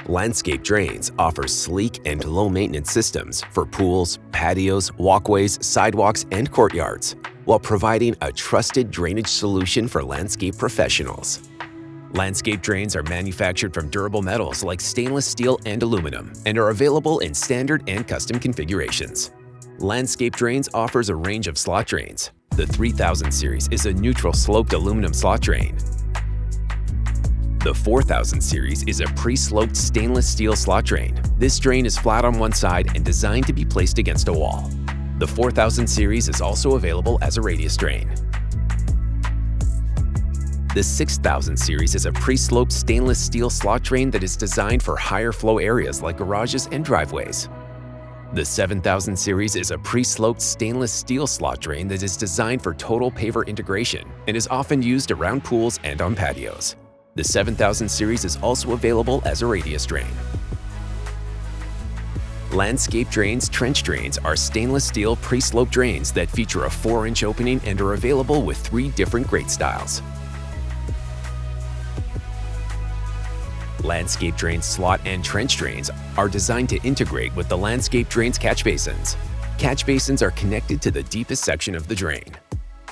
Landscape Drains offers sleek and low-maintenance systems for pools, patios, walkways, sidewalks, and courtyards, while providing a trusted drainage solution for landscape professionals. Landscape drains are manufactured from durable metals like stainless steel and aluminum and are available in standard and custom configurations. Landscape Drains offers a range of slot drains. The 3000 series is a neutral sloped aluminum slot drain. The 4000 series is a pre-sloped stainless steel slot drain. This drain is flat on one side and designed to be placed against a wall. The 4000 series is also available as a radius drain. The 6000 series is a pre-sloped stainless steel slot drain that is designed for higher flow areas like garages and driveways. The 7000 series is a pre-sloped stainless steel slot drain that is designed for total paver integration and is often used around pools and on patios. The 7000 series is also available as a radius drain. Landscape Drains trench drains are stainless steel pre-slope drains that feature a 4-inch opening and are available with 3 different grate styles. Landscape Drains slot and trench drains are designed to integrate with the Landscape Drains catch basins. Catch basins are connected to the deepest section of the drain.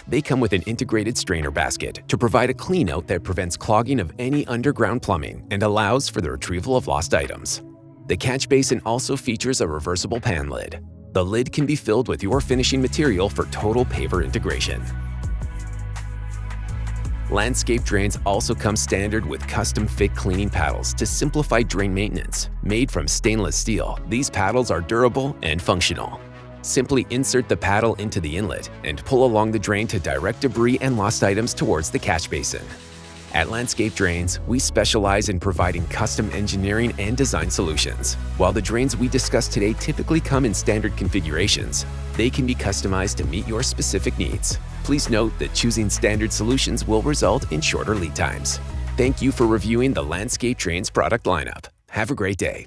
They come with an integrated strainer basket to provide a cleanout that prevents clogging of any underground plumbing and allows for the retrieval of lost items. The catch basin also features a reversible pan lid. The lid can be filled with your finishing material for total paver integration. Landscape Drains also come standard with custom-fit cleaning paddles to simplify drain maintenance. Made from stainless steel, these paddles are durable and functional. Simply insert the paddle into the inlet and pull along the drain to direct debris and lost items towards the catch basin. At Landscape Drains, we specialize in providing custom engineering and design solutions. While the drains we discussed today typically come in standard configurations, they can be customized to meet your specific needs. Please note that choosing standard solutions will result in shorter lead times. Thank you for reviewing the Landscape Drains product lineup. Have a great day.